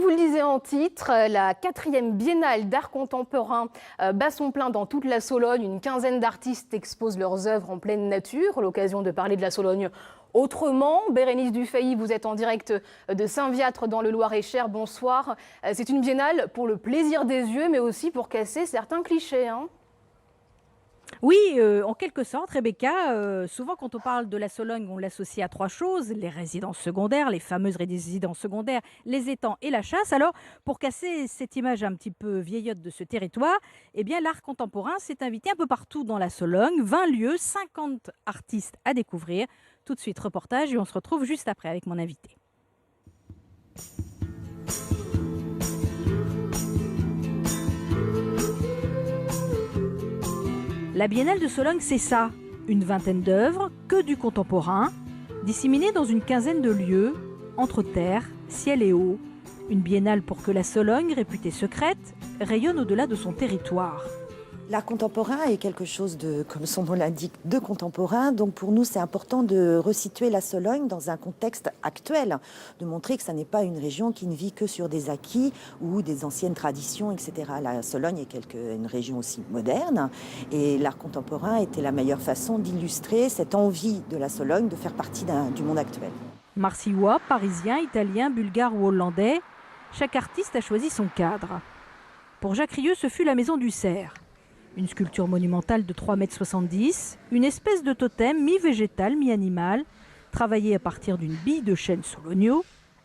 Vous le disiez en titre, la 4e biennale d'art contemporain bat son plein dans toute la Sologne. Une quinzaine d'artistes exposent leurs œuvres en pleine nature. L'occasion de parler de la Sologne autrement. Bérénice Dufay, vous êtes en direct de Saint-Viâtre dans le Loir-et-Cher. Bonsoir. C'est une biennale pour le plaisir des yeux, mais aussi pour casser certains clichés, hein. Oui, en quelque sorte, Rebecca, souvent quand on parle de la Sologne, on l'associe à trois choses, les résidences secondaires, les fameuses résidences secondaires, les étangs et la chasse. Alors, pour casser cette image un petit peu vieillotte de ce territoire, eh bien, l'art contemporain s'est invité un peu partout dans la Sologne, 20 lieux, 50 artistes à découvrir. Tout de suite, reportage, et on se retrouve juste après avec mon invité. La Biennale de Sologne, c'est ça, une vingtaine d'œuvres, que du contemporain, disséminées dans une quinzaine de lieux, entre terre, ciel et eau. Une biennale pour que la Sologne, réputée secrète, rayonne au-delà de son territoire. L'art contemporain est quelque chose de, comme son nom l'indique, de contemporain. Donc pour nous, c'est important de resituer la Sologne dans un contexte actuel, de montrer que ça n'est pas une région qui ne vit que sur des acquis ou des anciennes traditions, etc. La Sologne est une région aussi moderne et l'art contemporain était la meilleure façon d'illustrer cette envie de la Sologne de faire partie du monde actuel. Marsillois, Parisiens, Italiens, Bulgares ou Hollandais, chaque artiste a choisi son cadre. Pour Jacques Rieu, ce fut la Maison du Cerf. Une sculpture monumentale de 3,70 m, une espèce de totem mi-végétal, mi-animal, travaillé à partir d'une bille de chêne sologno,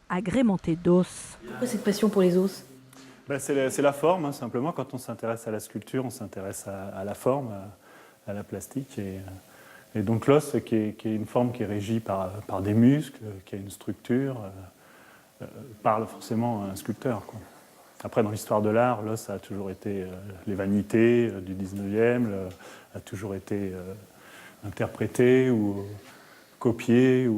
agrémentée d'os. Pourquoi cette passion pour les os? C'est la forme, hein, simplement. Quand on s'intéresse à la sculpture, on s'intéresse à la forme, à la plastique. Et donc l'os, qui est une forme qui est régie par des muscles, qui a une structure, parle forcément à un sculpteur, quoi. Après, dans l'histoire de l'art, l'os a toujours été les vanités du 19e, a toujours été interprété ou copié.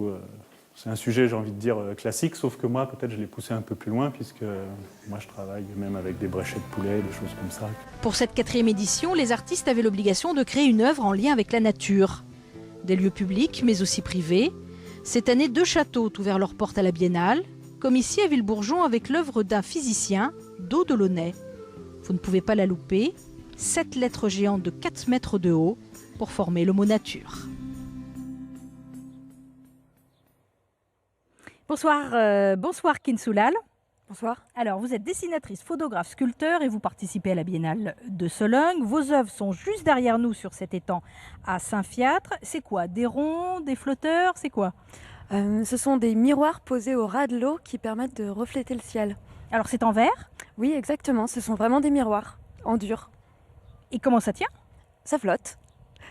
C'est un sujet, j'ai envie de dire, classique, sauf que moi, peut-être, je l'ai poussé un peu plus loin, puisque moi, je travaille même avec des bréchets de poulet, des choses comme ça. Pour cette 4e édition, les artistes avaient l'obligation de créer une œuvre en lien avec la nature. Des lieux publics, mais aussi privés. Cette année, 2 châteaux ont ouvert leurs portes à la Biennale, comme ici à Villebourgeon avec l'œuvre d'un physicien, d'O. Delaunay. Vous ne pouvez pas la louper, 7 lettres géantes de 4 mètres de haut pour former le mot nature. Bonsoir Kin Soulal. Bonsoir. Alors vous êtes dessinatrice, photographe, sculpteur et vous participez à la Biennale de Sologne. Vos œuvres sont juste derrière nous sur cet étang à Saint-Viâtre. C'est quoi? Des ronds, des flotteurs, c'est quoi? Ce sont des miroirs posés au ras de l'eau qui permettent de refléter le ciel. Alors c'est en verre? Oui, exactement. Ce sont vraiment des miroirs en dur. Et comment ça tient? Ça flotte.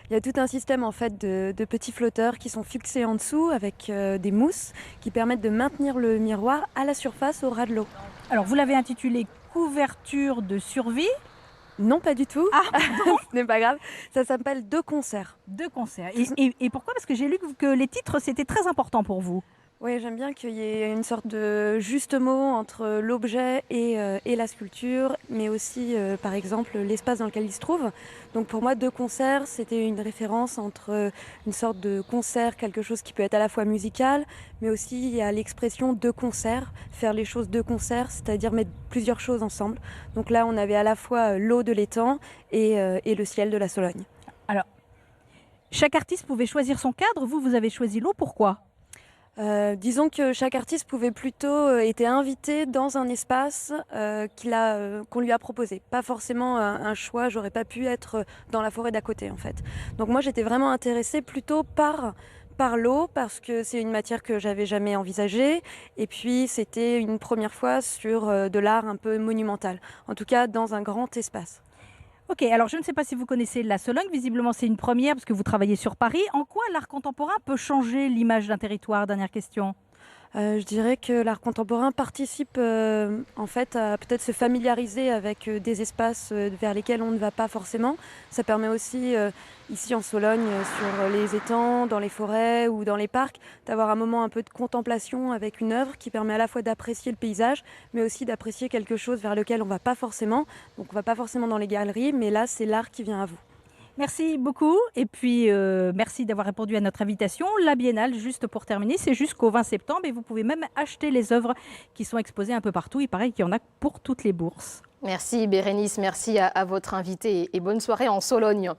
Il y a tout un système en fait de petits flotteurs qui sont fixés en dessous avec des mousses qui permettent de maintenir le miroir à la surface au ras de l'eau. Alors vous l'avez intitulé couverture de survie? Non, pas du tout. Ah, ce n'est pas grave. Ça s'appelle Deux concerts. Deux concerts. Et pourquoi? Parce que j'ai lu que les titres, c'était très important pour vous. Oui, j'aime bien qu'il y ait une sorte de juste mot entre l'objet et la sculpture, mais aussi, par exemple, l'espace dans lequel il se trouve. Donc pour moi, Deux concerts, c'était une référence entre une sorte de concert, quelque chose qui peut être à la fois musical, mais aussi il y a l'expression deux concerts, faire les choses deux concerts, c'est-à-dire mettre plusieurs choses ensemble. Donc là, on avait à la fois l'eau de l'étang et le ciel de la Sologne. Alors, chaque artiste pouvait choisir son cadre. Vous avez choisi l'eau. Pourquoi? Disons que chaque artiste pouvait plutôt être invité dans un espace qu'on lui a proposé. Pas forcément un choix, j'aurais pas pu être dans la forêt d'à côté en fait. Donc moi j'étais vraiment intéressée plutôt par l'eau parce que c'est une matière que j'avais jamais envisagée et puis c'était une première fois sur de l'art un peu monumental, en tout cas dans un grand espace. Ok, alors je ne sais pas si vous connaissez la Sologne, visiblement c'est une première parce que vous travaillez sur Paris. En quoi l'art contemporain peut changer l'image d'un territoire? Dernière question. Je dirais que l'art contemporain participe en fait à peut-être se familiariser avec des espaces vers lesquels on ne va pas forcément. Ça permet aussi ici en Sologne, sur les étangs, dans les forêts ou dans les parcs, d'avoir un moment un peu de contemplation avec une œuvre qui permet à la fois d'apprécier le paysage, mais aussi d'apprécier quelque chose vers lequel on ne va pas forcément. Donc on ne va pas forcément dans les galeries, mais là c'est l'art qui vient à vous. Merci beaucoup. Et puis, merci d'avoir répondu à notre invitation. La Biennale, juste pour terminer, c'est jusqu'au 20 septembre et vous pouvez même acheter les œuvres qui sont exposées un peu partout. Il paraît qu'il y en a pour toutes les bourses. Merci Bérénice, merci à votre invité et bonne soirée en Sologne.